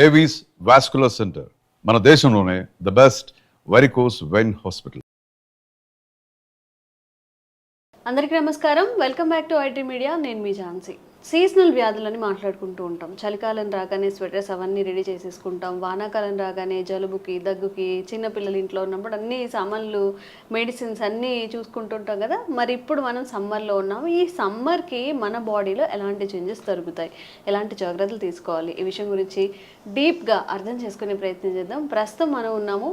Avis vascular centre మన దేశంలోనే the best varicose vein hospital. అందరికీ నమస్కారం. Welcome back to IT media. నేను మీ ఝాన్సీ. సీజనల్ వ్యాధులని మాట్లాడుకుంటూ ఉంటాం. చలికాలం రాగానే స్వెటర్స్ అవన్నీ రెడీ చేసేసుకుంటాం. వానాకాలం రాగానే జలుబుకి, దగ్గుకి, చిన్నపిల్లలు ఇంట్లో ఉన్నప్పుడు అన్ని సామాన్లు, మెడిసిన్స్ అన్నీ చూసుకుంటుంటాం కదా. మరి ఇప్పుడు మనం సమ్మర్లో ఉన్నాం. ఈ సమ్మర్కి మన బాడీలో ఎలాంటి చేంజెస్ జరుగుతాయి, ఎలాంటి జాగ్రత్తలు తీసుకోవాలి, ఈ విషయం గురించి డీప్గా అర్థం చేసుకునే ప్రయత్నం చేద్దాం. ప్రస్తుతం మనం ఉన్నాము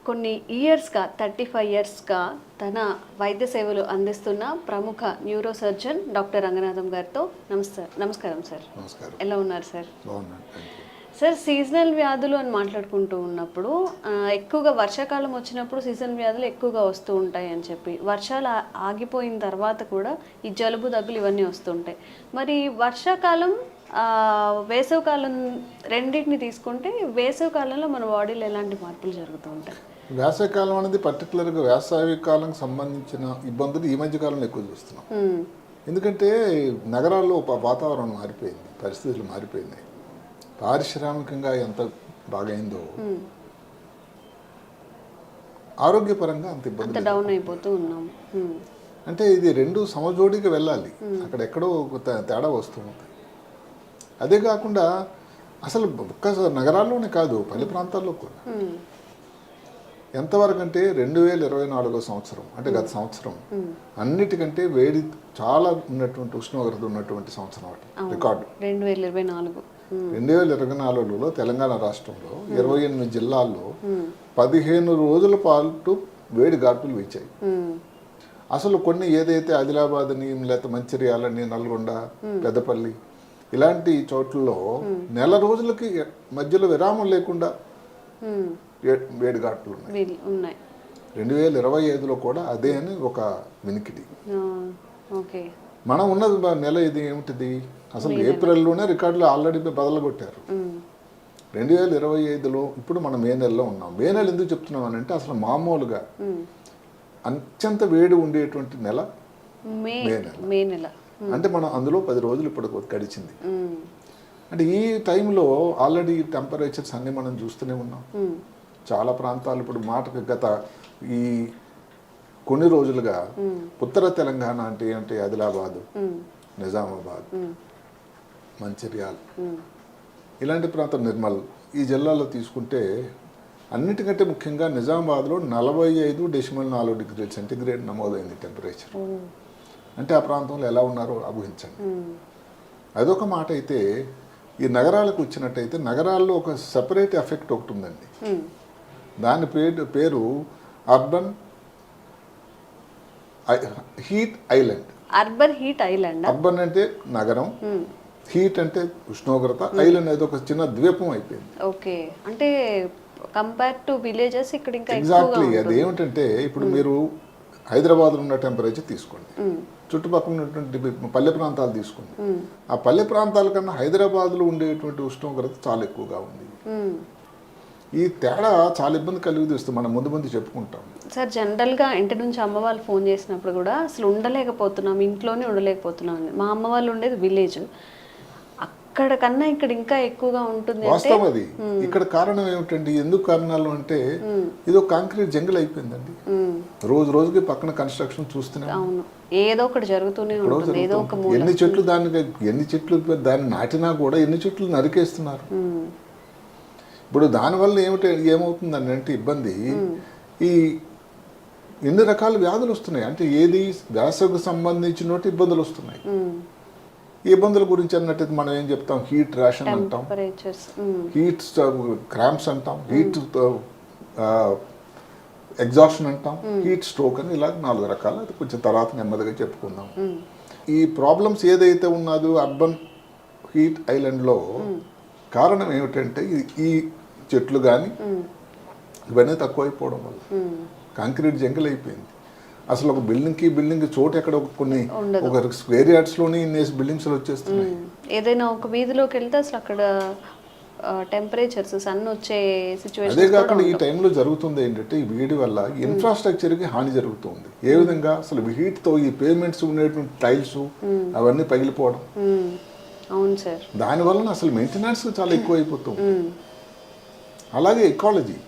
కొన్ని ఇయర్స్గా 35 ఇయర్స్గా తన వైద్య సేవలు అందిస్తున్న ప్రముఖ న్యూరో సర్జన్ డాక్టర్ రంగనాథం గారితో. నమస్కారం సార్. నమస్కారం. ఎలా ఉన్నారు సార్? బాగున్నాను. సార్, సీజనల్ వ్యాధులు అని మాట్లాడుకుంటూ ఉన్నప్పుడు ఎక్కువగా వర్షాకాలం వచ్చినప్పుడు సీజనల్ వ్యాధులు ఎక్కువగా వస్తూ ఉంటాయి అని చెప్పి, వర్షాలు ఆగిపోయిన తర్వాత కూడా ఈ జలుబు, దగ్గులు ఇవన్నీ వస్తుంటాయి. మరి వర్షాకాలం, వేసవికాలం రెండింటిని తీసుకుంటే వేసవికాలంలో మన బాడీలో ఎలాంటి మార్పులు జరుగుతూ ఉంటాయి? వేసవికాలం అనేది పర్టికులర్గా వేసవి కాలంకి సంబంధించిన ఇబ్బందులు ఈ మధ్య కాలంలో ఎక్కువ చూస్తున్నాం. ఎందుకంటే నగరాల్లో వాతావరణం మారిపోయింది, పరిస్థితులు మారిపోయినాయి. పారిశ్రామికంగా ఎంత బాగైందో ఆరోగ్యపరంగా అంత ఇబ్బంది డౌన్ అయిపోతూ ఉన్నాము. అంటే ఇది రెండు సమజోడిగా వెళ్ళాలి, అక్కడ ఎక్కడో తేడా వస్తూ ఉంటుంది. అదే కాకుండా అసలు ఒక్క నగరాల్లోనే కాదు, పల్లె ప్రాంతాల్లో కూడా ఎంతవరకు అంటే 2024 సంవత్సరం అంటే గత సంవత్సరం అన్నిటికంటే వేడి చాలా ఉన్నటువంటి ఉష్ణోగ్రత ఉన్నటువంటి సంవత్సరం రికార్డు. 2024లో తెలంగాణ రాష్ట్రంలో 28 జిల్లాల్లో 15 రోజుల పాటు వేడి గాడ్పులు వీచాయి. అసలు కొన్ని ఏదైతే ఆదిలాబాద్ని, లేకపోతే మంచిర్యాలని, నల్గొండ, పెద్దపల్లి ఇలాంటి చోట్లలో నెల రోజులకి మధ్యలో విరామం లేకుండా వేడిగాట్లు ఉన్నాయి. 2025లో కూడా అదే అని ఒక వినికిడి. మనం ఉన్నది నెల ఇది ఏమిటిది, అసలు ఏప్రిల్లోనే రికార్డులు ఆల్రెడీ బదలగొట్టారు. 2025లో ఇప్పుడు మనం మే నెలలో ఉన్నాం. మే నెల ఎందుకు చెప్తున్నాం అని అంటే అసలు మామూలుగా అత్యంత వేడి ఉండేటువంటి నెల మే నెల. అంటే మనం అందులో 10 రోజులు ఇప్పుడు గడిచింది. అంటే ఈ టైంలో ఆల్రెడీ టెంపరేచర్స్ అన్ని మనం చూస్తూనే ఉన్నాం. చాలా ప్రాంతాలు ఇప్పుడు మాటకు గత ఈ కొన్ని రోజులుగా ఉత్తర తెలంగాణ అంటే ఆదిలాబాదు, నిజామాబాద్, మంచిర్యాల ఇలాంటి ప్రాంతం, నిర్మల్, ఈ జిల్లాలో తీసుకుంటే అన్నిటికంటే ముఖ్యంగా నిజామాబాద్లో 45.4 డిగ్రీల సెంటిగ్రేడ్ నమోదైంది టెంపరేచర్. అంటే ఆ ప్రాంతంలో ఎలా ఉన్నారో ఊహించండి. అదొక మాట అయితే, ఈ నగరాలకు వచ్చినట్టయితే నగరాల్లో ఒక సెపరేట్ ఎఫెక్ట్ ఒకటి ఉందండి. దాని పేరు urban heat island. Urban heat island. Urban అంటే నగరం, హీట్ అంటే ఉష్ణోగ్రత, ఐలాండ్ అనేది ఒక చిన్న ద్వీపం అయిపోయింది. ఓకే, అంటే కంపేర్ టు విలేజెస్ ఇక్కడ ఇంకా ఎగ్జాక్ట్లీ. అది ఏమిటంటే ఇప్పుడు మీరు హైదరాబాద్లో ఉన్న టెంపరేచర్ తీసుకోండి, చుట్టుపక్కల ఉన్నటువంటి పల్లె ప్రాంతాలు తీసుకోండి. ఆ పల్లె ప్రాంతాల కన్నా హైదరాబాద్లో ఉండేటువంటి ఉష్ణోగ్రత చాలా ఎక్కువగా ఉంది. ఈ తేడా చాలా ఇబ్బంది కలిగిస్తుంది. మనం ముందు చెప్పుకుంటాం సార్. జనరల్గా ఇంటి నుంచి అమ్మ వాళ్ళు ఫోన్ చేసినప్పుడు కూడా అసలు ఉండలేకపోతున్నాం, ఇంట్లోనే ఉండలేకపోతున్నాం. మా అమ్మ వాళ్ళు ఉండేది విలేజ్, అక్కడ కన్నా ఇక్కడ ఇంకా ఎక్కువగా ఉంటుంది. వాస్తవం అది. ఇక్కడ కారణం ఏమిటండి, ఎందుకు కారణాలు అంటే ఇది ఒక కాంక్రీట్ జంగిల్ అయిపోయిందండి. రోజుకి పక్కన కన్స్ట్రక్షన్ చూస్తూనే, ఏదో ఒకటి జరుగుతూనే ఉంటుంది. ఏదో ఒక ఎన్ని చెట్లు దాన్ని నాటినా కూడా ఎన్ని చెట్లు నరికేస్తున్నారు. ఇప్పుడు దానివల్ల ఏమవుతుందని అంటే ఇబ్బంది, ఈ ఎన్ని రకాల వ్యాధులు వస్తున్నాయి. అంటే ఏది వేసవికి సంబంధించిన ఇబ్బందులు వస్తున్నాయి. ఈ ఇబ్బందుల గురించి అన్నట్టు మనం ఏం చెప్తాం, హీట్ ర్యాషన్ అంటాం, హీట్ క్రాంప్స్ అంటాం, హీట్ ఎగ్జాషన్ అంటాం, హీట్ స్ట్రోక్ అని ఇలా 4 రకాలు. అది కొంచెం తర్వాత నెమ్మదిగా చెప్పుకుందాం. ఈ ప్రాబ్లమ్స్ ఏదైతే ఉన్నదో అర్బన్ హీట్ ఐలాండ్లో కారణం ఏమిటంటే ఈ చెట్లు కానీ ఇవన్నీ తక్కువైపోవడం వల్ల కాంక్రీట్ జంగిల్ అయిపోయింది. అసలు ఒక బిల్డింగ్ చోటు ఎక్కడ ఒక స్క్వేర్ యార్డ్స్లోనే ఇన్ని బిల్డింగ్స్ వచ్చేస్తున్నాయి. ఏదైనా ఒక వీధిలోకి వెళ్తే అసలు అక్కడ టెంపరేచర్స్ సన్ వచ్చే సిచ్యువేషన్. అదే కాకుండా ఈ టైంలో జరుగుతుంది ఏంటంటే ఈ వేడి వల్ల ఇన్ఫ్రాస్ట్రక్చర్కి హాని జరుగుతుంది. ఏ విధంగా, అసలు హీట్తో ఈ పేమెంట్స్ ఉండేటువంటి టైల్స్ అవన్నీ పగిలిపోవడం, అవును సార్. దానివల్ల అసలు మెయింటెనెన్స్ చాలా ఎక్కువ అయిపోతుంది. అలాగే ఎకాలజీ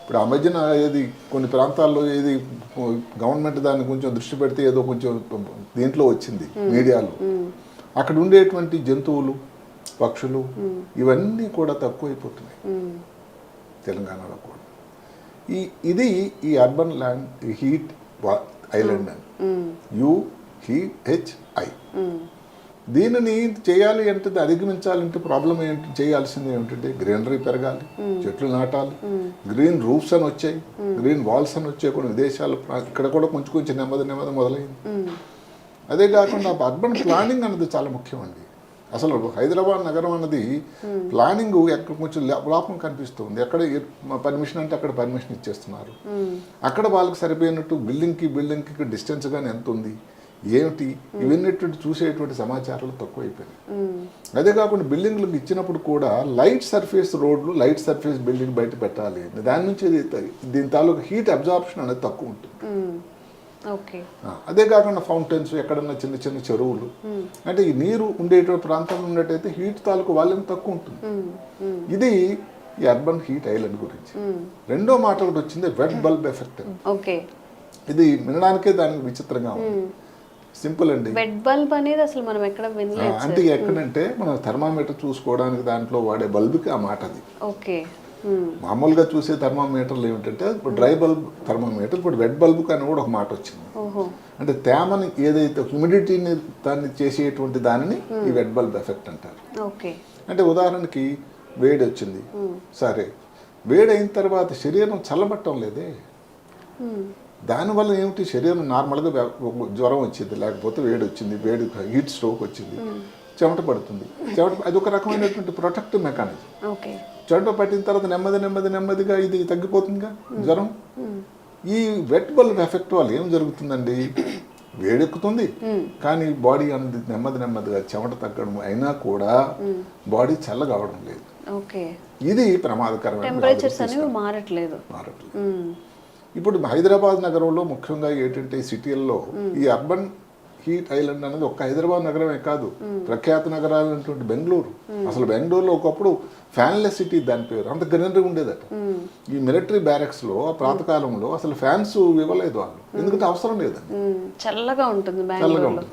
ఇప్పుడు ఆ మధ్యన ఏది కొన్ని ప్రాంతాల్లో ఏది గవర్నమెంట్ దాన్ని కొంచెం దృష్టి పెడితే ఏదో కొంచెం దీంట్లో వచ్చింది మీడియాలో, అక్కడ ఉండేటువంటి జంతువులు పక్షులు ఇవన్నీ కూడా తక్కువైపోతున్నాయి తెలంగాణలో కూడా. ఇది ఈ అర్బన్ ల్యాండ్ హీట్ ఐలాండ్ అని UHI. దీనిని చేయాలి అంటే అధిగమించాలంటే ప్రాబ్లం ఏంటి, చేయాల్సింది ఏమిటంటే గ్రీనరీ పెరగాలి, చెట్లు నాటాలి, గ్రీన్ రూఫ్స్ అని వచ్చాయి, గ్రీన్ వాల్స్ అని వచ్చాయి కొన్ని విదేశాలు, ఇక్కడ కూడా కొంచెం కొంచెం నెమ్మది మొదలైంది. అదే కాకుండా అర్బన్ ప్లానింగ్ అన్నది చాలా ముఖ్యం అండి. అసలు హైదరాబాద్ నగరం అన్నది ప్లానింగ్ ఎక్కడ కొంచెం లోపం కనిపిస్తుంది. ఎక్కడ పర్మిషన్ అంటే అక్కడ పర్మిషన్ ఇచ్చేస్తున్నారు, అక్కడ వాళ్ళకి సరిపోయినట్టు బిల్డింగ్కి డిస్టెన్స్ కానీ ఎంత ఉంది ఏమిటి ఇవన్నీ చూసేటువంటి సమాచారాలు తక్కువైపోయినాయి. అదే కాకుండా బిల్డింగ్లకు ఇచ్చినప్పుడు కూడా లైట్ సర్ఫేస్ రోడ్లు, లైట్ సర్ఫేస్ బిల్డింగ్ బయట పెట్టాలి, దాని నుంచి దీని తాలూకు హీట్ అబ్జార్ప్షన్ అనేది తక్కువ ఉంటుంది. అదే కాకుండా ఫౌంటైన్స్, ఎక్కడన్నా చిన్న చిన్న చెరువులు, అంటే ఈ నీరు ఉండేటువంటి ప్రాంతాల్లో ఉన్నట్టయితే హీట్ తాలూకు వాల్యూమ్ తక్కువ ఉంటుంది. ఇది ఈ అర్బన్ హీట్ ఐలాండ్ గురించి. రెండో మాట ఒకటి వచ్చింది వెట్ బల్బ్ ఎఫెక్ట్. ఇది వినడానికే దానికి విచిత్రంగా ఉంది. సింపుల్ అండి. వెట్ బల్బ్ అనేది అసలు మనం ఎక్కడ వినలేదు. అంటే ఎక్కడంటే మనం థర్మామీటర్ చూసుకోవడానికి దాంట్లో వాడే బల్బుకి ఆ మాట అది. మామూలుగా చూసే థర్మామీటర్లు ఏమిటంటే డ్రై బల్బ్ థర్మామీటర్, ఇప్పుడు వెట్ బల్బ్ అని కూడా ఒక మాట వచ్చింది. అంటే తేమని ఏదైతే హ్యూమిడిటీని దాన్ని చేసేటువంటి దానిని ఈ వెట్ బల్బ్ ఎఫెక్ట్ అంటారు. అంటే ఉదాహరణకి వేడి వచ్చింది, సరే వేడి అయిన తర్వాత శరీరం చల్లబట్టం లేదే, దానివల్ల ఏమిటి శరీరం నార్మల్గా జ్వరం వచ్చింది, లేకపోతే వేడి వచ్చింది, హీట్ స్ట్రోక్ వచ్చింది, చెమట పడుతుంది. అది ఒక రకమైనటువంటి ప్రొటెక్టివ్ మెకానిజం. చెమట పట్టిన తర్వాత నెమ్మదిగా ఇది తగ్గిపోతుందిగా జ్వరం. ఈ వెట్ బల్బ్ ఎఫెక్ట్ వల్ల ఏం జరుగుతుందండి, వేడెక్కుతుంది కానీ బాడీ అనేది నెమ్మదిగా చెమట తగ్గడం అయినా కూడా బాడీ చల్లగా అవడం లేదు. ఇది ప్రమాదకరమైన మారట్లేదు. ఇప్పుడు హైదరాబాద్ నగరంలో ముఖ్యంగా ఏంటంటే సిటీల్లో ఈ అర్బన్ హీట్ ఐలాండ్ అనేది ఒక్క హైదరాబాద్ నగరమే కాదు, ప్రఖ్యాత నగరాలైనటువంటి బెంగళూరు. అసలు బెంగళూరులో ఒకప్పుడు ఫ్యాన్లెస్ సిటీ దాని పేరు, అంత గ్రీనరీ ఉండేదట. ఈ మిలిటరీ బ్యారెక్స్ లో ప్రాతకాలంలో అసలు ఫ్యాన్స్ ఇవ్వలేదు వాళ్ళు, ఎందుకంటే అవసరం లేదండి, చల్లగా ఉంటుంది.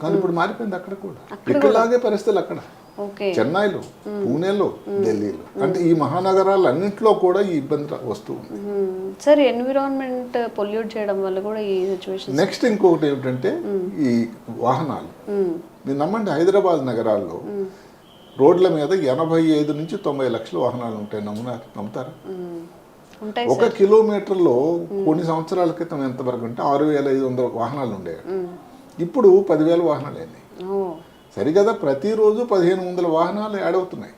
కానీ ఇప్పుడు మారిపోయింది అక్కడ కూడా. ఇక్కడలాగే పరిస్థితులు అక్కడ చెన్నైలో, పూణేలో, ఢిల్లీలో, అంటే ఈ మహానగరాలు అన్నింటిలో కూడా ఈ ఇబ్బంది వస్తుంది. సార్ ఎన్విరాన్మెంట్ పొల్యూట్ చేయడం వల్ల కూడా ఈ సిచువేషన్. నెక్స్ట్ ఇంకొకటి ఏమిటంటే ఈ వాహనాలు. మీరు నమ్మండి, హైదరాబాద్ నగరాల్లో రోడ్ల మీద 85 నుంచి 90 లక్షల వాహనాలు ఉంటాయి. నమ్ముతారా? ఒక కిలోమీటర్లో కొన్ని సంవత్సరాల క్రితం ఎంతవరకు అంటే 6,500 వాహనాలు ఉండేవి, ఇప్పుడు 10,000 వాహనాలు అయినాయి. సరిగదా ప్రతిరోజు 1,500 వాహనాలు యాడ్ అవుతున్నాయి,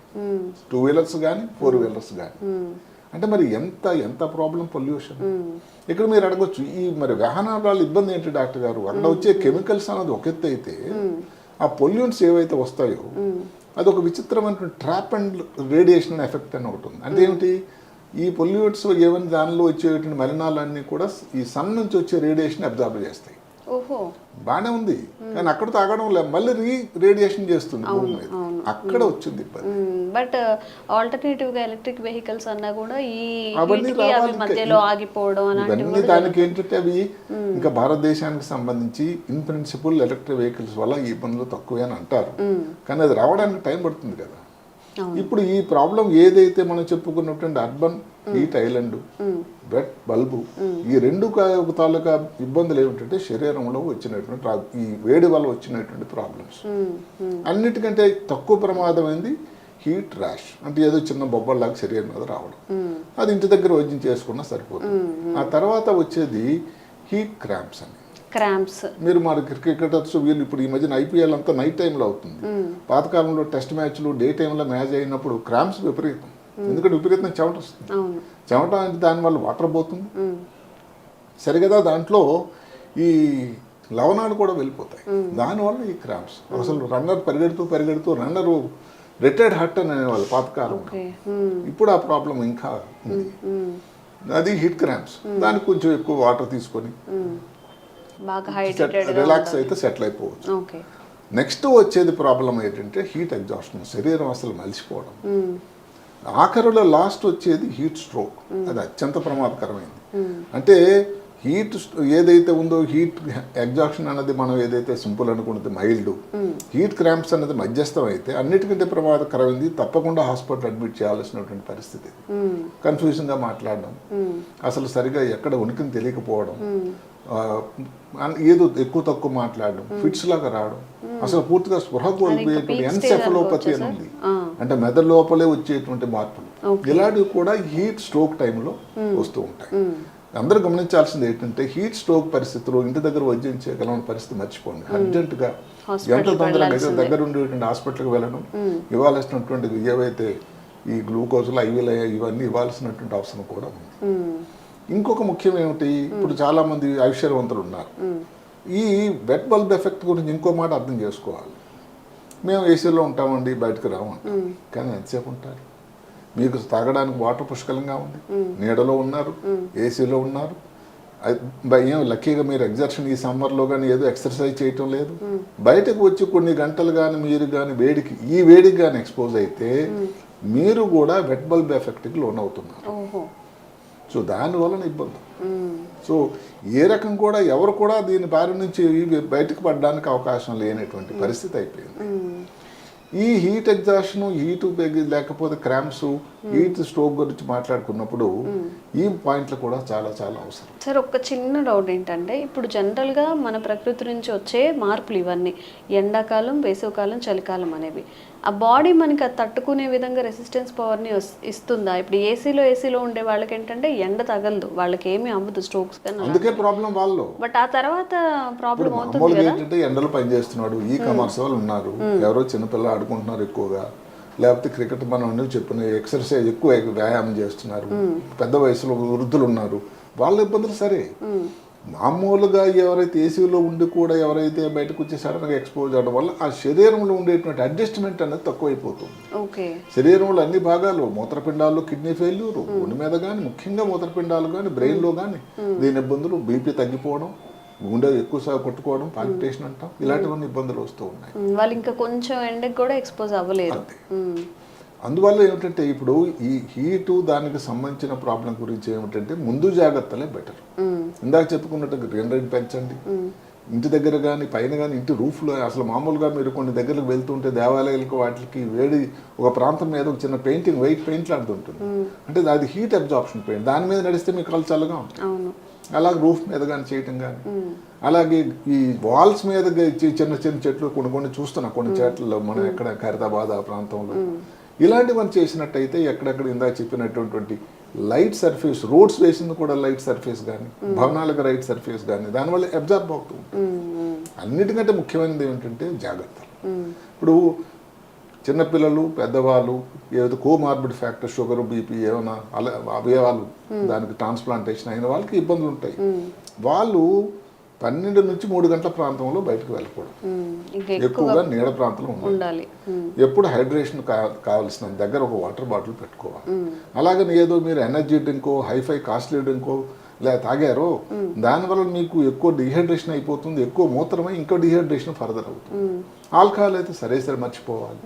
2 వీలర్స్ కానీ 4 వీలర్స్ కానీ. అంటే మరి ఎంత ప్రాబ్లం పొల్యూషన్. ఇక్కడ మీరు అడగొచ్చు, ఈ మరి వాహనాల వల్ల ఇబ్బంది ఏంటి డాక్టర్ గారు, అక్కడ వచ్చే కెమికల్స్ అన్నది ఒక ఎత్తు అయితే ఆ పొల్యూట్స్ ఏవైతే వస్తాయో అదొక విచిత్రమైనటువంటి ట్రాప్ అండ్ రేడియేషన్ ఎఫెక్ట్ అని ఒకటి ఉంది. అంటే ఏమిటి, ఈ పొల్యూట్స్ ఏమైనా దానిలో వచ్చేటువంటి మలినాలన్నీ కూడా ఈ సన్ నుంచి వచ్చే రేడియేషన్ అబ్జర్వ్ చేస్తాయి. బాగానే ఉంది, కానీ అక్కడ తాగడం లేదు, మళ్ళీ రేడియేషన్ చేస్తుంది భూమి మీద, అక్కడ వచ్చింది ఇబ్బంది. బట్ ఆల్టర్నేటివ్ గా ఎలక్ట్రిక్ వెహికల్స్ అన్నా కూడా ఈ మధ్యలో ఆగిపోవడం ఇవన్నీ దానికి ఏంటంటే అవి ఇంకా భారతదేశానికి సంబంధించి ఇన్ ప్రిన్సిపల్ ఎలక్ట్రిక్ వెహికల్స్ వల్ల ఈ ఇబ్బందులు తక్కువే అని అంటారు, కానీ అది రావడానికి టైం పడుతుంది కదా. ఇప్పుడు ఈ ప్రాబ్లం ఏదైతే మనం చెప్పుకున్నటువంటి urban heat island, wet bulb, ఈ రెండు తాలూకా ఇబ్బందులు ఏమిటంటే శరీరంలో వచ్చినటువంటి ఈ వేడి వల్ల వచ్చినటువంటి ప్రాబ్లమ్స్. అన్నిటికంటే తక్కువ ప్రమాదమైంది హీట్ ర్యాష్, అంటే ఏదో చిన్న బొబ్బల్లాగా శరీరం మీద రావడం, అది ఇంటి దగ్గర వైద్యం చేసుకున్నా సరిపోతుంది. ఆ తర్వాత వచ్చేది హీట్ క్రాంప్స్ అని. మీరు మన క్రికెటర్స్ వీళ్ళు ఇప్పుడు ఈ మధ్యన IPL అంతా నైట్ టైంలో అవుతుంది. పాతకాలంలో టెస్ట్ మ్యాచ్లు డే టైంలో మ్యాచ్ అయినప్పుడు క్రాంప్స్ విపరీతం, ఎందుకంటే విపరీతం చెమట వస్తుంది. చెమట అంటే దానివల్ల వాటర్ పోతుంది సరిగదా, దాంట్లో ఈ లవణాలు కూడా వెళ్ళిపోతాయి, దానివల్ల ఈ క్రాంప్స్. అసలు రన్నర్ పరిగెడుతూ రన్నరు రిటైర్డ్ హర్ట్ అని అనేవాళ్ళు పాతకాలం, ఇప్పుడు ఆ ప్రాబ్లం ఇంకా ఉంది. అది హీట్ క్రాంప్స్. దానికి కొంచెం ఎక్కువ వాటర్ తీసుకొని రిలాక్స్ అయితే సెటిల్ అయిపోవచ్చు. నెక్స్ట్ వచ్చేది ప్రాబ్లం ఏంటంటే హీట్ ఎగ్జాస్షన్, శరీరం అసలు మలిసిపోవడం. ఆఖరిలో లాస్ట్ వచ్చేది హీట్ స్ట్రోక్. అది అత్యంత ప్రమాదకరమైంది. అంటే హీట్ ఏదైతే ఉందో, హీట్ ఎగ్జాక్షన్ అనేది మనం ఏదైతే సింపుల్ అనుకున్నది మైల్డ్, హీట్ క్రాంప్స్ అనేది మధ్యస్థం అయితే అన్నిటికంటే ప్రమాదకరమైంది. తప్పకుండా హాస్పిటల్ అడ్మిట్ చేయాల్సినటువంటి పరిస్థితి. కన్ఫ్యూజన్గా మాట్లాడడం, అసలు సరిగా ఎక్కడ ఉనికిని తెలియకపోవడం, ఏదో ఎక్కువ తక్కువ మాట్లాడడం, ఫిట్స్ లాగా రావడం, అసలు పూర్తిగా స్పృహ కోల్పోయేటువంటి ఎన్సెఫలోపతి అని ఉంది, అంటే మెదడు లోపలే వచ్చేటువంటి మార్పులు. ఇలాంటివి కూడా హీట్ స్ట్రోక్ టైంలో వస్తూ ఉంటాయి. అందరూ గమనించాల్సింది ఏంటంటే హీట్ స్ట్రోక్ పరిస్థితుల్లో ఇంటి దగ్గర వైద్యం చేయగల పరిస్థితి మర్చిపోండి. అర్జెంటుగా ఎంత తొందరగా దగ్గర ఉండేటువంటి హాస్పిటల్కి వెళ్ళడం, ఇవ్వాల్సినటువంటి ఏవైతే ఈ గ్లూకోజులు ఐవీలు ఇవన్నీ ఇవ్వాల్సినటువంటి అవసరం కూడా ఉంది. ఇంకొక ముఖ్యం ఏమిటి, ఇప్పుడు చాలా మంది ఐశ్వర్యవంతులు ఉన్నారు. ఈ వెట్ బల్బ్ ఎఫెక్ట్ గురించి ఇంకో మాట అర్థం చేసుకోవాలి. మేము ఏసీలో ఉంటామండి, బయటకు రామంటాం, కానీ ఎంతసేపు ఉంటారు? మీకు తాగడానికి వాటర్ పుష్కలంగా ఉంది, నీడలో ఉన్నారు, ఏసీలో ఉన్నారు. ఏం లక్కీగా మీరు ఎగ్జర్షన్ ఈ సమ్మర్లో కానీ ఏదో ఎక్సర్సైజ్ చేయటం లేదు. బయటకు వచ్చి కొన్ని గంటలు కానీ మీరు కానీ ఈ వేడికి కానీ ఎక్స్పోజ్ అయితే మీరు కూడా వెట్ బల్బ్ ఎఫెక్ట్కి లోన్ అవుతున్నారు. సో దానివలన ఇబ్బంది. సో ఏ రకం కూడా ఎవరు కూడా దీని బారి నుంచి బయటకు పడడానికి అవకాశం లేనటువంటి పరిస్థితి అయిపోయింది. ఈ హీట్ ఎగ్జాషన్, హీట్ లేకపోతే క్రాంప్స్, హీట్ స్ట్రోక్ గురించి మాట్లాడుకున్నప్పుడు ఈ పాయింట్లు కూడా చాలా చాలా అవసరం. సార్, ఒక చిన్న డౌట్ ఏంటంటే, ఇప్పుడు జనరల్గా మన ప్రకృతి నుంచి వచ్చే మార్పులు ఇవన్నీ, ఎండాకాలం, వేసవికాలం, చలికాలం అనేవి, ఆ బాడీ మనకి అది తట్టుకునే విధంగా రెసిస్టెన్స్ పవర్ని ఇస్తుందా? ఇప్పుడు ఏసీలో ఉండే వాళ్ళకి ఏంటంటే ఎండ తగలదు, వాళ్ళకి ఏమీ అవ్వదు స్ట్రోక్స్ కానీ, అందుకే ప్రాబ్లం వాళ్ళు. బట్ ఆ తర్వాత ప్రాబ్లం అవుతుంది కదా. ఏంటంటే ఎండలో పని చేస్తున్నాడు, ఈ కామర్స్ వాళ్ళు ఉన్నారు, ఎవరో చిన్నపిల్లలు ఆడుకుంటున్నారు ఎక్కువగా, లేకపోతే క్రికెట్ మనం చెప్పిన ఎక్సర్సైజ్ ఎక్కువ వ్యాయామం చేస్తున్నారు, పెద్ద వయసులో వృద్ధులు ఉన్నారు, వాళ్ళ ఇబ్బందులు సరే. మామూలుగా ఎవరైతే ఏసీలో ఉండి కూడా ఎవరైతే బయటకు వచ్చి సడన్గా ఎక్స్పోజ్ అవడం వల్ల ఆ శరీరంలో ఉండేటువంటి అడ్జస్ట్మెంట్ అనేది తక్కువైపోతుంది. శరీరంలో అన్ని భాగాలు, మూత్రపిండాలు, కిడ్నీ ఫెయిల్యూర్, గుండె మీద కానీ, ముఖ్యంగా మూత్రపిండాలు కానీ, బ్రెయిన్లో కానీ దీని ఇబ్బందులు, బీపీ తగ్గిపోవడం, గుండె ఎక్కువ కొట్టుకోవడం, పాల్పిటేషన్ అంటాం, ఇలాంటివన్నీ ఇబ్బందులు వస్తూ ఉన్నాయి. వాళ్ళు ఇంకా కొంచెం ఎండకి కూడా ఎక్స్పోజ్ అవ్వలేదు. అందువల్ల ఏమిటంటే ఇప్పుడు ఈ హీటు దానికి సంబంధించిన ప్రాబ్లం గురించి ఏమిటంటే ముందు జాగ్రత్తలే బెటర్. ఇందాక చెప్పుకున్నట్టు గ్రీనరీ పెంచండి, ఇంటి దగ్గర కానీ పైన కానీ ఇంటి రూఫ్లో. అసలు మామూలుగా మీరు కొన్ని దగ్గరకు వెళ్తుంటే దేవాలయాలకు వాటికి వేడి ఒక ప్రాంతం మీద ఒక చిన్న పెయింటింగ్, వైట్ పెయింట్ లాంటిది ఉంటుంది, అంటే అది హీట్ అబ్జార్ప్షన్ పెయింట్, దాని మీద నడిస్తే మీకు కళ్ళు చల్లగా ఉంటుంది. అలాగే రూఫ్ మీద కానీ చేయటం కానీ, అలాగే ఈ వాల్స్ మీద చిన్న చిన్న చెట్లు కొన్ని చూస్తున్నాం, కొన్ని చెట్లలో మనం ఎక్కడ ఖైరతాబాద్ ఆ ప్రాంతంలో ఇలాంటివన్నీ చేసినట్టయితే ఎక్కడెక్కడ ఇందాక చెప్పినటువంటి లైట్ సర్ఫేస్, రోడ్స్ వేసింది కూడా లైట్ సర్ఫేస్ కానీ, భవనాలకు లైట్ సర్ఫేస్ కానీ, దానివల్ల అబ్జార్బ్ అవుతూ ఉంటుంది. అన్నిటికంటే ముఖ్యమైనది ఏమిటంటే జాగ్రత్తలు. ఇప్పుడు చిన్నపిల్లలు, పెద్దవాళ్ళు, ఏదైతే కోమార్బిడ్ ఫ్యాక్టర్, షుగర్, బీపీ, ఏమైనా అవయవాలు దానికి ట్రాన్స్ప్లాంటేషన్ అయిన వాళ్ళకి ఇబ్బందులు ఉంటాయి. వాళ్ళు 12 నుంచి 3 గంటల ప్రాంతంలో బయటకు వెళ్ళకూడదు, ఎక్కువగా నీడ ప్రాంతంలో ఉండాలి. ఎప్పుడు హైడ్రేషన్ కావాల్సిన దగ్గర ఒక వాటర్ బాటిల్ పెట్టుకోవాలి. అలాగని ఏదో మీరు ఎనర్జీ డ్రింకో, హైఫై కాస్ట్లీ డ్రింకో లేదా తాగారో దానివల్ల మీకు ఎక్కువ డిహైడ్రేషన్ అయిపోతుంది, ఎక్కువ మూత్రమై ఇంకో డిహైడ్రేషన్ ఫర్దర్ అవుతుంది. ఆల్కహాల్ అయితే సరే మర్చిపోవాలి.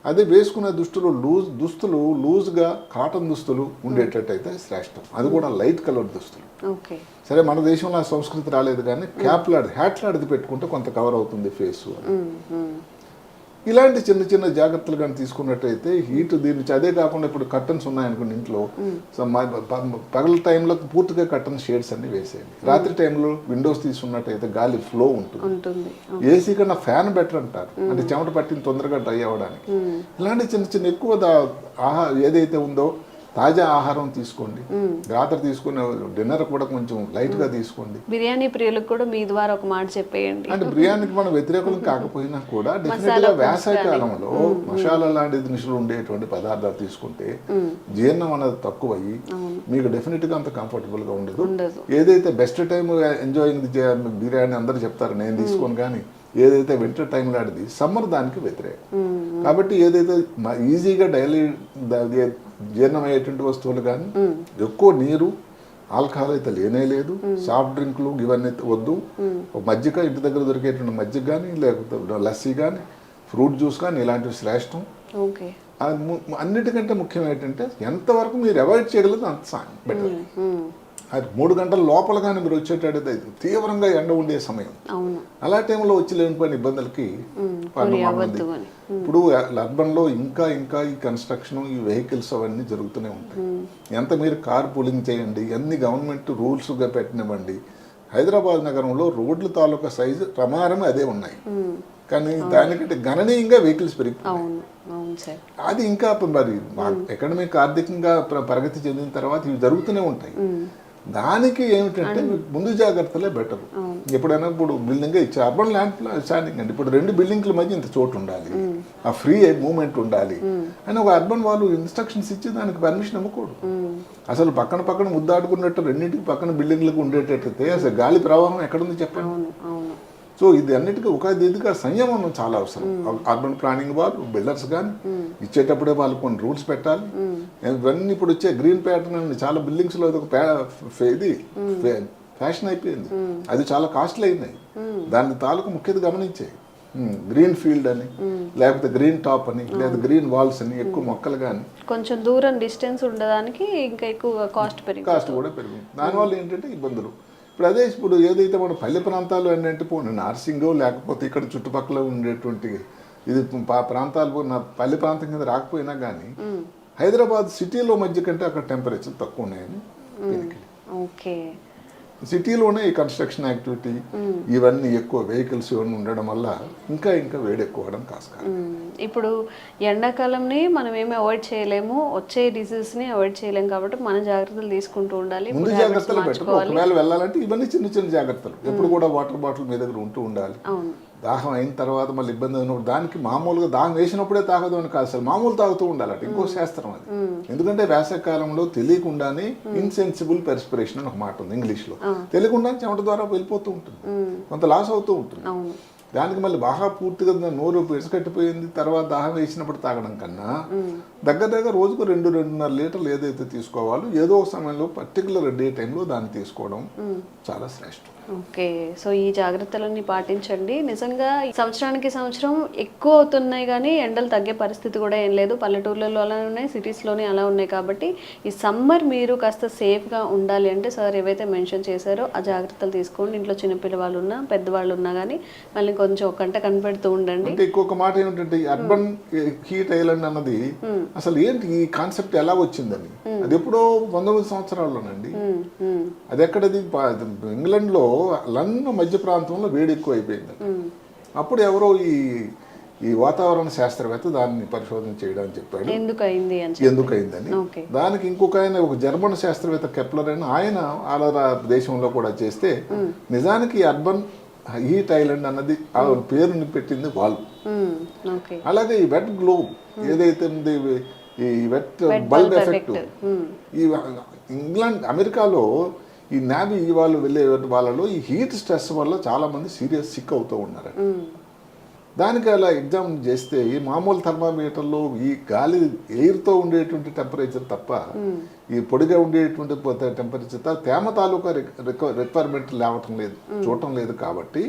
అదే వేసుకునే దుస్తులు లూజ్గా కాటన్ దుస్తులు ఉండేటట్టయితే శ్రేష్టం, అది కూడా లైట్ కలర్ దుస్తులు. సరే మన దేశంలో ఆ సంస్కృతి రాలేదు కానీ హ్యాట్లాడిది పెట్టుకుంటే కొంత కవర్ అవుతుంది ఫేస్. ఇలాంటి చిన్న చిన్న జాగ్రత్తలు కానీ తీసుకున్నట్టయితే హీట్ దీని అదే కాకుండా ఇప్పుడు కర్టన్స్ ఉన్నాయనుకోండి ఇంట్లో, పగల టైంలో పూర్తిగా కర్టన్ షేడ్స్ అన్ని వేసేయండి. రాత్రి టైంలో విండోస్ తీసుకున్నట్టయితే గాలి ఫ్లో ఉంటుంది. ఏసీ కన్నా ఫ్యాన్ బెటర్ అంటారు, అంటే చెమట పట్టిన తొందరగా డ్రై అవ్వడానికి. ఇలాంటి చిన్న చిన్న ఎక్కువ ఏదైతే ఉందో తాజా ఆహారం తీసుకోండి. రాత్రి తీసుకునే డిన్నర్ కూడా కొంచెం లైట్ గా తీసుకోండి. బిర్యానీ ప్రియులకు కూడా మీ ద్వారా ఒక మాట చెప్పేయండి. అంటే బిర్యానీకి మనం వ్యతిరేకులం కాకపోయినా కూడా డెఫినెట్ గా వేసవి కాలంలో మసాలా లాంటి దినుసులు ఉండేటువంటి పదార్థాలు తీసుకుంటే జీర్ణం అనేది తక్కువయ్యి మీకు డెఫినెట్ గా అంత కంఫర్టబుల్ గా ఉండదు. ఏదైతే బెస్ట్ టైం ఎంజాయింగ్ బిర్యానీ అందరూ చెప్తారు, నేను తీసుకోను, కానీ ఏదైతే వింటర్ టైం లాంటిది సమ్మర్ దానికి వ్యతిరేకం. కాబట్టి ఏదైతే ఈజీగా డైలీ జీర్ణమయ్యేటువంటి వస్తువులు కానీ, ఎక్కువ నీరు, ఆల్కహాల్ అయితే లేనే లేదు, సాఫ్ట్ డ్రింక్లు ఇవన్నీ వద్దు. మజ్జిగ ఇంటి దగ్గర దొరికేటువంటి మజ్జిగ కానీ, లేకపోతే లస్సీ కానీ, ఫ్రూట్ జ్యూస్ కానీ ఇలాంటివి శ్రేష్టం. ఓకే. అన్నిటికంటే ముఖ్యం ఏంటంటే ఎంతవరకు మీరు అవాయిడ్ చేయగలదు అంత బెటర్. అది 3 గంటల లోపల కానీ మీరు వచ్చేటట్టయితే తీవ్రంగా ఎండ ఉండే సమయం, అలా టైంలో వచ్చి లేని పని ఇబ్బందులకి ఇప్పుడు అర్బన్లో ఇంకా ఇంకా ఈ కన్స్ట్రక్షన్, ఈ వెహికల్స్ అవన్నీ జరుగుతూనే ఉంటాయి. ఎంత మీరు కార్ పూలింగ్ చేయండి, ఎన్ని గవర్నమెంట్ రూల్స్గా పెట్టినవ్వండి, హైదరాబాద్ నగరంలో రోడ్ల తాలూకా సైజు ప్రమాణమే అదే ఉన్నాయి, కానీ దానికంటే గణనీయంగా వెహికల్స్ పెరిగిపోయి అది ఇంకా మరి ఎకనమిక్ ఆర్థికంగా ప్రగతి చెందిన తర్వాత ఇవి జరుగుతూనే ఉంటాయి. దానికి ఏమిటంటే ముందు జాగ్రత్తలే బెటర్. ఎప్పుడైనా ఇప్పుడు బిల్డింగ్ ఇచ్చి అర్బన్ ల్యాండ్ ప్లానింగ్ అండి, ఇప్పుడు 2 బిల్డింగ్ల మధ్య ఇంత చోటు ఉండాలి, ఆ ఫ్రీ మూవ్మెంట్ ఉండాలి అని ఒక అర్బన్ వాళ్ళు ఇన్స్ట్రక్షన్స్ ఇచ్చి దానికి పర్మిషన్ ఇవ్వకూడదు. అసలు పక్కన ముద్దాడుకున్నట్టు రెండింటికి పక్కన బిల్డింగ్లకు ఉండేటట్టయితే అసలు గాలి ప్రవాహం ఎక్కడుంది చెప్పండి. సో ఇది అన్నిటికీ ఒక ఇదిగా సంయమనం చాలా అవసరం. అర్బన్ ప్లానింగ్ వాళ్ళు బిల్డర్స్ కానీ ఇచ్చేటప్పుడే వాళ్ళు కొన్ని రూల్స్ పెట్టాలి. ఇవన్నీ ఇప్పుడు వచ్చే గ్రీన్ ప్యాటర్న్ అండి, చాలా బిల్డింగ్స్లో ఇది ఫ్యాషన్ అయిపోయింది, అది చాలా కాస్ట్లీ అయినాయి. దాని తాలూకు ముఖ్యత గమనించే గ్రీన్ ఫీల్డ్ అని, లేకపోతే గ్రీన్ టాప్ అని, లేదా గ్రీన్ వాల్స్ అని, ఎక్కువ మొక్కలు కానీ కొంచెం దూరం డిస్టెన్స్ ఉండడానికి ఇంకా ఎక్కువ కాస్ట్ కూడా పెరిగింది. దానివల్ల ఏంటంటే ఇబ్బందులు. ఇప్పుడు ఏదైతే మన పల్లె ప్రాంతాలు ఏంటంటే నార్సింగో లేకపోతే ఇక్కడ చుట్టుపక్కల ఉండేటువంటి ఇది ప్రాంతాలు పల్లె ప్రాంతం కింద రాకపోయినా కానీ హైదరాబాద్ సిటీలో మధ్య కంటే అక్కడ టెంపరేచర్ తక్కువ ఉన్నాయని. ఓకే. సిటీలోనే ఈ కన్స్ట్రక్షన్ యాక్టివిటీ ఇవన్నీ ఎక్కువ వెహికల్స్ ఇవన్నీ ఉండడం వల్ల ఇంకా ఇంకా వేడి ఎక్కువ అవడం కాస్త. ఇప్పుడు ఎండాకాలంని మనం ఏమి అవాయిడ్ చేయలేము, వచ్చే డిసీజ్ని అవాయిడ్ చేయలేము, కాబట్టి మన జాగ్రత్తలు తీసుకుంటూ ఉండాలి. ముందు జాగ్రత్తలు పెట్టరు, ఒకవేళ వెళ్ళాలంటే ఇవన్నీ చిన్న చిన్న జాగ్రత్తలు. ఎప్పుడు కూడా వాటర్ బాటిల్ మీ దగ్గర ఉంటూ ఉండాలి. దాహం అయిన తర్వాత మళ్ళీ ఇబ్బంది అయినప్పుడు దానికి మామూలుగా దాహం వేసినప్పుడే తాగదు అని కాదు, అసలు మామూలు తాగుతూ ఉండాలట. ఇంకో శాస్త్రం అది. ఎందుకంటే వేసవికాలంలో తెలియకుండానే ఇన్సెన్సిబుల్ పెర్స్పిరేషన్ అని ఒక మాట ఉంది ఇంగ్లీష్లో. తెలియకుండా చెమట ద్వారా వెళ్ళిపోతూ ఉంటుంది, కొంత లాస్ అవుతూ ఉంటుంది. దానికి మళ్ళీ బాగా పూర్తిగా నోరు పెరుసుకట్టిపోయింది తర్వాత దాహం వేసినప్పుడు తాగడం కన్నా దగ్గర రోజుకు 2-2.5 లీటర్లు ఏదైతే తీసుకోవాలో ఏదో ఒక సమయంలో పర్టికులర్ డే టైంలో దాన్ని తీసుకోవడం చాలా శ్రేష్టం. ఓకే. సో ఈ జాగ్రత్తలన్నీ పాటించండి. నిజంగా సంవత్సరానికి సంవత్సరం ఎక్కువ అవుతున్నాయి కానీ ఎండలు తగ్గే పరిస్థితి కూడా ఏం లేదు. పల్లెటూర్లలో అలా ఉన్నాయి, సిటీస్లోనే అలా ఉన్నాయి. కాబట్టి ఈ సమ్మర్ మీరు కాస్త సేఫ్గా ఉండాలి అంటే సార్ ఏవైతే మెన్షన్ చేశారో ఆ జాగ్రత్తలు తీసుకోండి. ఇంట్లో చిన్నపిల్లవాళ్ళు ఉన్నా పెద్దవాళ్ళు ఉన్నా కానీ మళ్ళీ కొంచెం ఒక గంట కనిపెడుతూ ఉండండి. అంటే ఇంకొక మాట ఏమిటంటే అర్బన్ హీట్ ఐలాండ్ అన్నది అసలు ఏంటి ఈ కాన్సెప్ట్ ఎలా వచ్చిందని, అది ఎప్పుడో 1900 సంవత్సరాల్లోనండి. అది ఎక్కడది ఇంగ్లాండ్లో లండన్ మధ్య ప్రాంతంలో వేడి ఎక్కువ అయిపోయింది. అప్పుడు ఎవరో ఈ వాతావరణ శాస్త్రవేత్త దాన్ని పరిశోధన చేయడానికి చెప్పాడు ఎందుకయిందని. దానికి ఇంకొక ఆయన ఒక జర్మన్ శాస్త్రవేత్త కెప్లర్ అని ఆయన ఆలా దేశంలో కూడా చేస్తే నిజానికి అర్బన్ హీట్ ఐలాండ్ అన్నది ఆ పేరుని పెట్టింది వాళ్ళు. అలాగే ఈ వెట్ గ్లోబ్ ఏదైతే ఉంది, ఈ వెట్ బల్బ్ ఎఫెక్ట్, ఈ ఇంగ్లాండ్ అమెరికాలో ఈ నావీ వాళ్ళు వెళ్ళే వాళ్ళలో ఈ హీట్ స్ట్రెస్ వల్ల చాలా మంది సీరియస్ సిక్ అవుతూ ఉన్నారు. దానికి అలా ఎగ్జామ్ చేస్తే ఈ మామూలు థర్మామీటర్లో ఈ గాలి ఎయిర్తో ఉండేటువంటి టెంపరేచర్ తప్ప ఈ పొడిగా ఉండేటువంటి టెంపరేచర్ తేమ తాలూకా రిక్వైర్మెంట్ లేవటం లేదు, చూడటం లేదు. కాబట్టి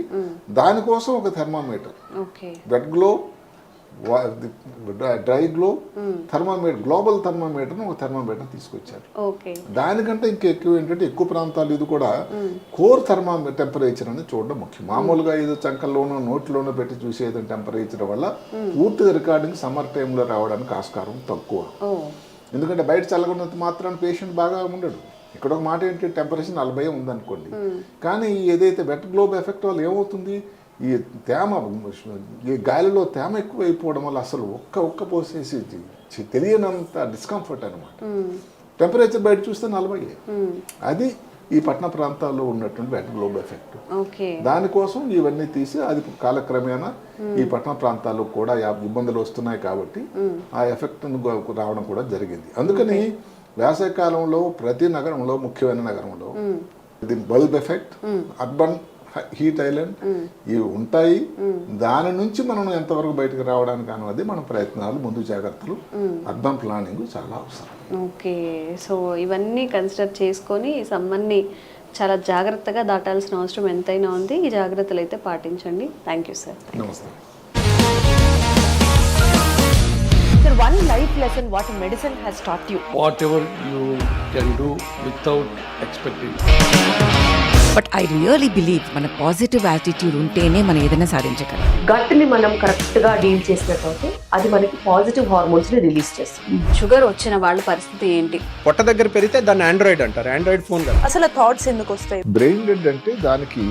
దానికోసం ఒక thermometer, wet globe, dry globe thermometer, global thermometer ఒక థర్మామీటర్ తీసుకొచ్చారు. దానికంటే ఇంకా ఎక్కువ ఏంటంటే ఎక్కువ ప్రాంతాలు ఇది కూడా కోర్ టెంపరేచర్ అని చూడడం ముఖ్యం. మామూలుగా ఇది చంకల్లోనో నోట్లోనో పెట్టి చూసేది టెంపరేచర్ వల్ల పూర్తిగా రికార్డింగ్ సమ్మర్ టైంలో రావడానికి ఆస్కారం తక్కువ. ఎందుకంటే బయట చల్లగొన్నంత మాత్రాన్ని పేషెంట్ బాగా ఉండడు. ఇక్కడ ఒక మాట ఏంటి, టెంపరేచర్ 40 ఉందనుకోండి, కానీ ఏదైతే వెట్ గ్లోబ్ ఎఫెక్ట్ వల్ల ఏమవుతుంది, ఈ తేమ ఈ గాలిలో తేమ ఎక్కువ అయిపోవడం వల్ల అసలు ఒక్క పోసేసి తెలియనంత డిస్కంఫర్ట్ అనమాట. టెంపరేచర్ బయట చూస్తే 40. అది ఈ పట్టణ ప్రాంతాల్లో ఉన్నటువంటి వెట్ గ్లోబ్ ఎఫెక్ట్. దానికోసం ఇవన్నీ తీసి అది కాలక్రమేణా ఈ పట్టణ ప్రాంతాల్లో కూడా ఇబ్బందులు వస్తున్నాయి కాబట్టి ఆ ఎఫెక్ట్ రావడం కూడా జరిగింది. అందుకని వేసవికాలంలో ప్రతి నగరంలో, ముఖ్యమైన నగరంలో ఇది bulb effect, urban heat island ఇవి ఉంటాయి. దాని నుంచి మనం ఎంతవరకు బయటకు రావడానికి అన్నది మన ప్రయత్నాలు, ముందు జాగ్రత్తలు, అర్బన్ ప్లానింగ్ చాలా అవసరం. ఓకే, సో ఇవన్నీ కన్సిడర్ చేసుకొని ఈ సమ్మర్ని చాలా జాగ్రత్తగా దాటాల్సిన అవసరం ఎంతైనా ఉంది. ఈ జాగ్రత్తలు అయితే పాటించండి. Thank you sir. నమస్తే. Sir, one life lesson what medicine has taught you. whatever you can do without expecting. But I really believe మన పాజిటివ్ యాటిట్యూడ్ ఉంటేనే మనం ఏదైనా సాధించగలం. గట్ని మనం కరెక్ట్ గా డీల్ చేసినట్లయితే అది మనకి పాజిటివ్ హార్మోన్స్ ని రిలీజ్ చేస్తుంది. షుగర్ వచ్చిన వాళ్ళ పరిస్థితి ఏంటి? పొట్ట దగ్గర పెరిగితే దాన్ని ఆండ్రాయిడ్ అంటారు, ఆండ్రాయిడ్ ఫోన్ కదా. అసలు థాట్స్ ఎందుకు వస్తాయి? బ్రెయిన్ డెడ్ అంటే దానికి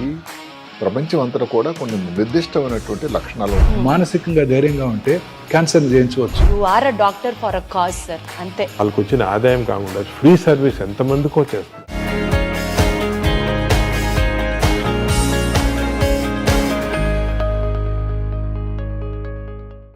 ప్రపంచం అంతా కూడా కొన్ని నిర్దిష్టమైనటువంటి లక్షణాలు ఉన్నాయి. మానసికంగా ధైర్యంగా ఉంటే క్యాన్సర్ జయించవచ్చు. You are a doctor for a cause sir, అంతే. వాళ్ళకి వచ్చిన ఆదాయం కాకుండా ఫ్రీ సర్వీస్ ఎంతమందికో చేస్తుంది.